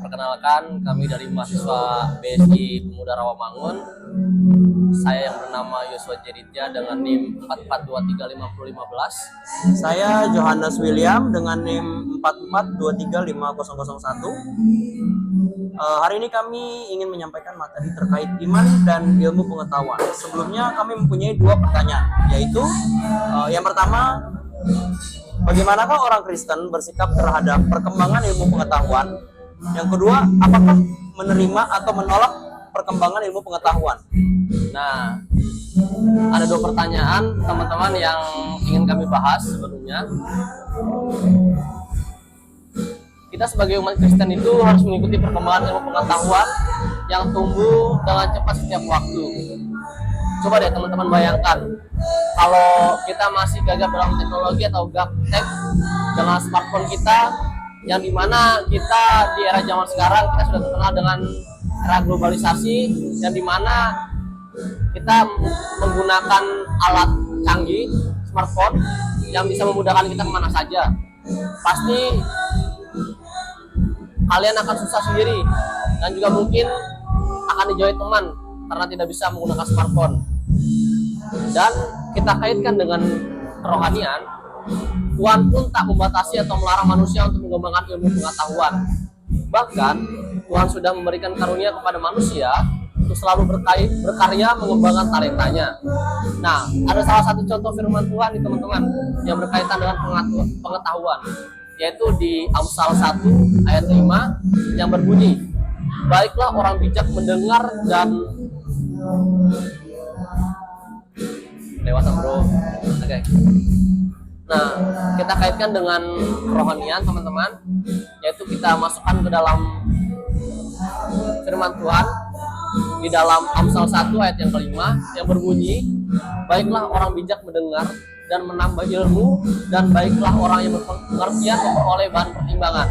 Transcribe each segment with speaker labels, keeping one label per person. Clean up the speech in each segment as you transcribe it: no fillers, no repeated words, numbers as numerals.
Speaker 1: Perkenalkan, kami dari mahasiswa BSI Pemuda Rawamangun. Saya yang bernama Yosua Jeritya dengan NIM 44235015.
Speaker 2: Saya Johannes William dengan NIM 44235001. Hari ini kami ingin menyampaikan materi terkait iman dan ilmu pengetahuan. Sebelumnya kami mempunyai dua pertanyaan, yaitu yang pertama, bagaimanakah orang Kristen bersikap terhadap perkembangan ilmu pengetahuan? Yang kedua, apakah menerima atau menolak perkembangan ilmu pengetahuan?
Speaker 1: Nah, ada dua pertanyaan teman-teman yang ingin kami bahas sebelumnya. Kita sebagai umat Kristen itu harus mengikuti perkembangan ilmu pengetahuan yang tumbuh dengan cepat setiap waktu. Coba deh teman-teman bayangkan, kalau kita masih gagap dalam teknologi atau gaptek dengan smartphone kita, yang dimana kita di era zaman sekarang kita sudah terkenal dengan era globalisasi, yang dimana kita menggunakan alat canggih smartphone yang bisa memudahkan kita kemana saja. Pasti kalian akan susah sendiri dan juga mungkin akan dijauhi teman karena tidak bisa menggunakan smartphone. Dan kita kaitkan dengan kerohanian, Tuhan pun tak membatasi atau melarang manusia untuk mengembangkan ilmu pengetahuan. Bahkan Tuhan sudah memberikan karunia kepada manusia untuk selalu berkarya mengembangkan talentanya. Nah, ada salah satu contoh firman Tuhan nih teman-teman yang berkaitan dengan pengetahuan, yaitu di Amsal 1 ayat 5 yang berbunyi, baiklah orang bijak mendengar dan lewatan bro. Oke. Nah, kita kaitkan dengan kerohanian teman-teman, yaitu kita masukkan ke dalam firman Tuhan di dalam Amsal 1 ayat yang kelima yang berbunyi, baiklah orang bijak mendengar dan menambah ilmu, dan baiklah orang yang berpengertian memperoleh bahan pertimbangan.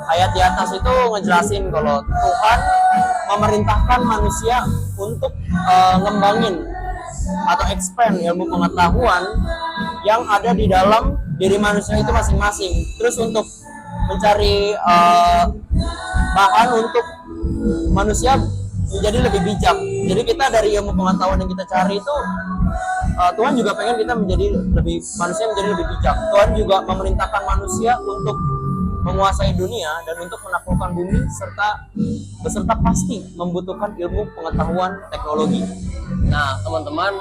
Speaker 2: Ayat di atas itu ngejelasin kalau Tuhan memerintahkan manusia untuk ngembangin atau expand ilmu pengetahuan yang ada di dalam diri manusia itu masing-masing. Terus untuk mencari bahan untuk manusia menjadi lebih bijak. Jadi kita dari ilmu pengetahuan yang kita cari itu, Tuhan juga pengen kita manusia menjadi lebih bijak. Tuhan juga memerintahkan manusia untuk menguasai dunia dan untuk menaklukkan bumi beserta pasti membutuhkan ilmu pengetahuan teknologi.
Speaker 1: Nah, teman-teman,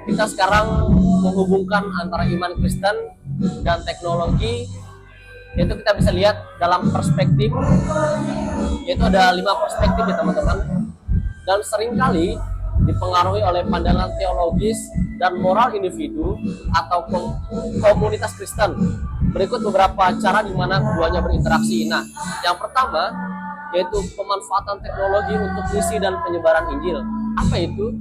Speaker 1: kita sekarang menghubungkan antara iman Kristen dan teknologi, yaitu kita bisa lihat dalam perspektif, yaitu ada 5 perspektif ya teman-teman, dan seringkali dipengaruhi oleh pandangan teologis dan moral individu atau komunitas Kristen. Berikut beberapa cara di mana keduanya berinteraksi. Nah, yang pertama yaitu pemanfaatan teknologi untuk misi dan penyebaran Injil. Apa itu?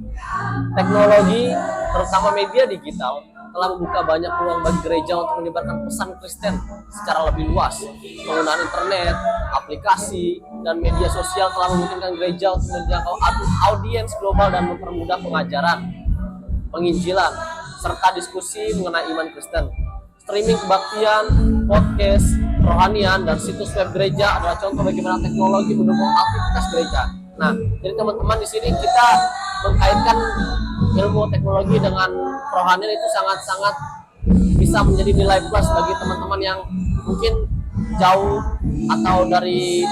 Speaker 1: Teknologi, terutama media digital, telah membuka banyak peluang bagi gereja untuk menyebarkan pesan Kristen secara lebih luas. Penggunaan internet, aplikasi, dan media sosial telah memungkinkan gereja untuk menjangkau audiens global dan mempermudah pengajaran, penginjilan, serta diskusi mengenai iman Kristen. Streaming kebaktian, podcast, rohanian, dan situs web gereja adalah contoh bagaimana teknologi mendukung aktivitas gereja. Nah, jadi teman-teman di sini kita mengkaitkan ilmu teknologi dengan rohanian itu sangat-sangat bisa menjadi nilai plus bagi teman-teman yang mungkin jauh atau dari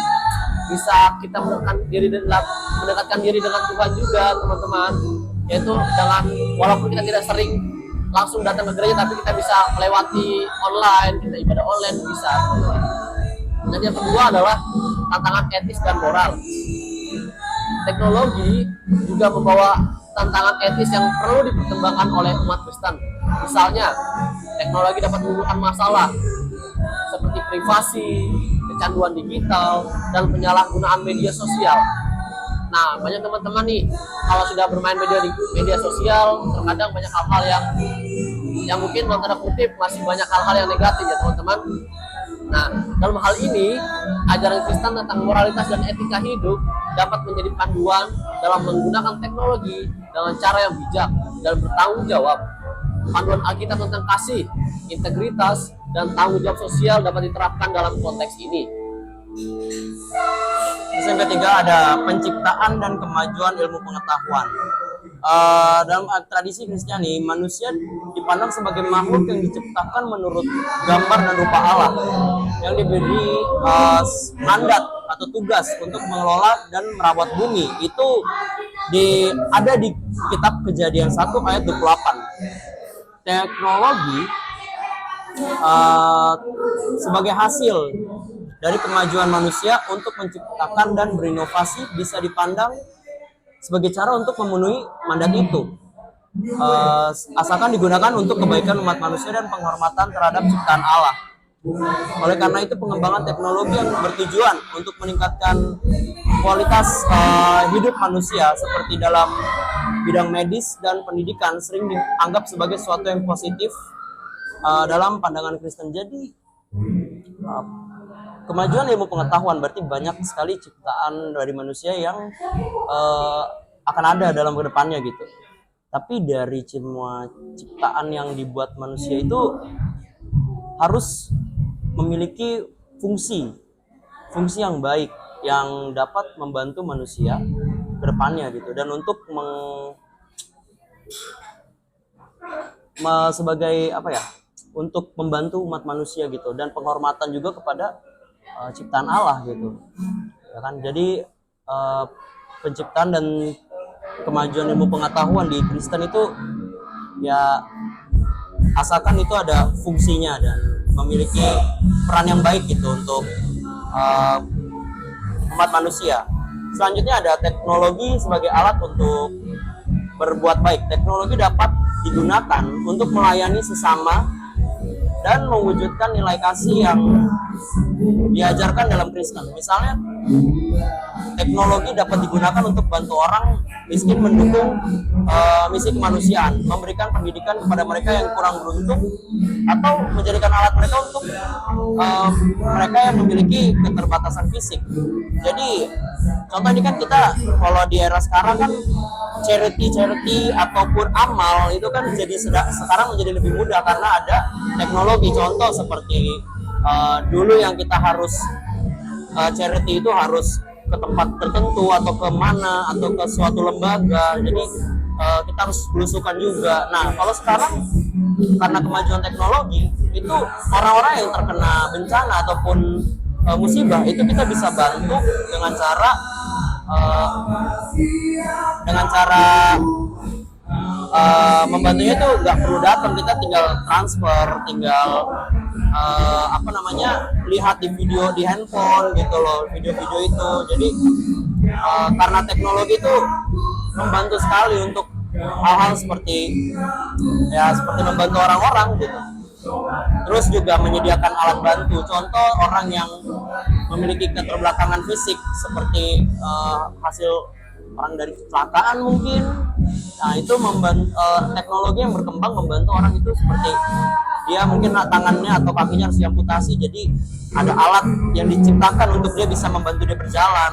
Speaker 1: bisa kita mendekatkan diri dengan Tuhan juga teman-teman, yaitu dengan walaupun kita tidak sering langsung datang ke gereja, tapi kita bisa melewati online, kita ibadah online bisa. Dan yang kedua adalah tantangan etis dan moral. Teknologi juga membawa tantangan etis yang perlu dipertimbangkan oleh umat Kristen. Misalnya, teknologi dapat menimbulkan masalah seperti privasi, kecanduan digital, dan penyalahgunaan media sosial. Nah, banyak teman-teman nih kalau sudah bermain media sosial, terkadang banyak hal-hal yang mungkin dalam tanda kutip masih banyak hal-hal yang negatif ya teman-teman. Nah, dalam hal ini ajaran Kristen tentang moralitas dan etika hidup dapat menjadi panduan dalam menggunakan teknologi dengan cara yang bijak dan bertanggung jawab. Panduan Alkitab tentang kasih, integritas, dan tanggung jawab sosial dapat diterapkan dalam konteks ini.
Speaker 2: Terus yang ketiga ada penciptaan dan kemajuan ilmu pengetahuan. Dalam tradisi Kristiani, manusia dipandang sebagai makhluk yang diciptakan menurut gambar dan rupa Allah, yang diberi mandat atau tugas untuk mengelola dan merawat bumi. Itu ada di kitab Kejadian 1 ayat 28. Teknologi sebagai hasil dari kemajuan manusia untuk menciptakan dan berinovasi bisa dipandang sebagai cara untuk memenuhi mandat itu, asalkan digunakan untuk kebaikan umat manusia dan penghormatan terhadap ciptaan Allah. Oleh karena itu, pengembangan teknologi yang bertujuan untuk meningkatkan kualitas hidup manusia seperti dalam bidang medis dan pendidikan sering dianggap sebagai sesuatu yang positif dalam pandangan Kristen. Jadi kemajuan ilmu pengetahuan berarti banyak sekali ciptaan dari manusia yang akan ada dalam kedepannya gitu. Tapi dari semua ciptaan yang dibuat manusia itu harus memiliki fungsi yang baik yang dapat membantu manusia kedepannya gitu, dan untuk sebagai apa ya, untuk membantu umat manusia gitu, dan penghormatan juga kepada ciptaan Allah gitu, ya kan. Jadi penciptaan dan kemajuan ilmu pengetahuan di Kristen itu ya asalkan itu ada fungsinya dan memiliki peran yang baik gitu untuk umat manusia. Selanjutnya ada teknologi sebagai alat untuk berbuat baik. Teknologi dapat digunakan untuk melayani sesama dan mewujudkan nilai kasih yang diajarkan dalam Kristen. Misalnya, teknologi dapat digunakan untuk bantu orang miskin, mendukung misi kemanusiaan, memberikan pendidikan kepada mereka yang kurang beruntung, atau menjadikan alat mereka untuk mereka yang memiliki keterbatasan fisik. Jadi, contoh ini kan kita kalau di era sekarang kan charity ataupun amal itu kan jadi sekarang menjadi lebih mudah karena ada teknologi. Contoh seperti dulu yang kita harus charity itu harus ke tempat tertentu atau ke mana atau ke suatu lembaga, jadi kita harus belusukan juga. Nah, kalau sekarang karena kemajuan teknologi itu orang-orang yang terkena bencana ataupun musibah itu kita bisa bantu dengan cara membantunya itu nggak perlu datang, kita tinggal transfer, tinggal lihat di video di handphone gitu loh, video-video itu. Jadi karena teknologi itu membantu sekali untuk hal-hal seperti membantu orang-orang gitu. Terus juga menyediakan alat bantu. Contoh orang yang memiliki keterbelakangan fisik seperti hasil orang dari kecelakaan mungkin. Nah, itu teknologi yang berkembang membantu orang itu, seperti dia mungkin tangannya atau kakinya harus diamputasi. Jadi ada alat yang diciptakan untuk dia bisa membantu dia berjalan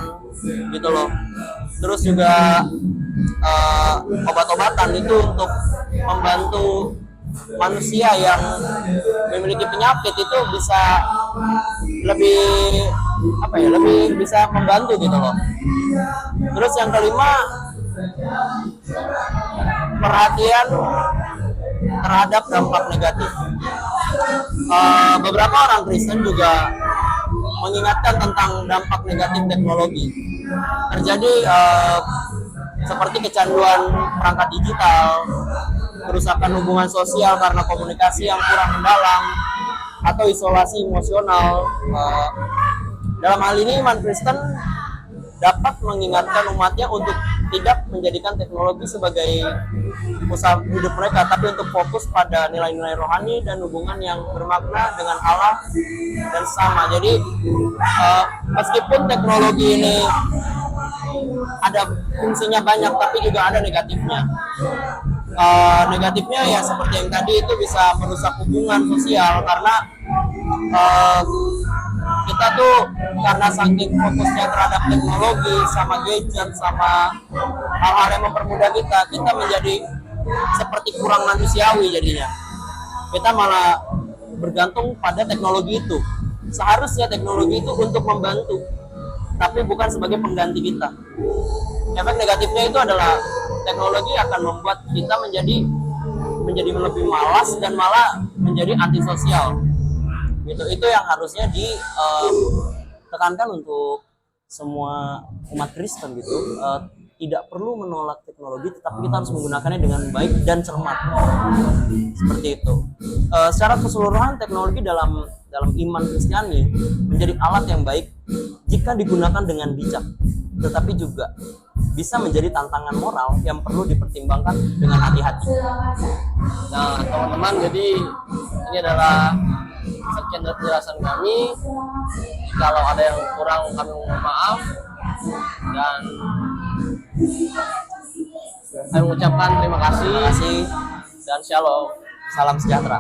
Speaker 2: gitu loh. Terus juga obat-obatan itu untuk membantu manusia yang memiliki penyakit itu bisa lebih bisa membantu gitu loh. Terus yang kelima, perhatian terhadap dampak negatif. Beberapa orang Kristen juga mengingatkan tentang dampak negatif teknologi. Terjadi seperti kecanduan perangkat digital, kerusakan hubungan sosial karena komunikasi yang kurang mendalam, atau isolasi emosional. Dalam hal ini, iman Kristen dapat mengingatkan umatnya untuk tidak menjadikan teknologi sebagai usaha hidup mereka, tapi untuk fokus pada nilai-nilai rohani dan hubungan yang bermakna dengan Allah dan sama. Jadi meskipun teknologi ini ada fungsinya banyak, tapi juga ada negatifnya. Negatifnya ya seperti yang tadi, itu bisa merusak hubungan sosial karena kita tuh karena saking fokusnya terhadap teknologi sama gadget sama hal-hal yang mempermudah kita menjadi seperti kurang manusiawi. Jadinya kita malah bergantung pada teknologi itu. Seharusnya teknologi itu untuk membantu, tapi bukan sebagai pengganti kita. Efek negatifnya itu adalah teknologi akan membuat kita menjadi lebih malas dan malah menjadi antisosial. Itu yang harusnya ditekankan untuk semua umat Kristen gitu. Tidak perlu menolak teknologi, tetapi kita harus menggunakannya dengan baik dan cermat. Seperti itu. Secara keseluruhan teknologi dalam iman Kristiani menjadi alat yang baik jika digunakan dengan bijak, tetapi juga bisa menjadi tantangan moral yang perlu dipertimbangkan dengan hati-hati.
Speaker 1: Nah, teman-teman, jadi ini adalah sekian dari penjelasan kami. Kalau ada yang kurang, kami mohon maaf, dan kami mengucapkan terima kasih dan shalom.
Speaker 2: Salam sejahtera.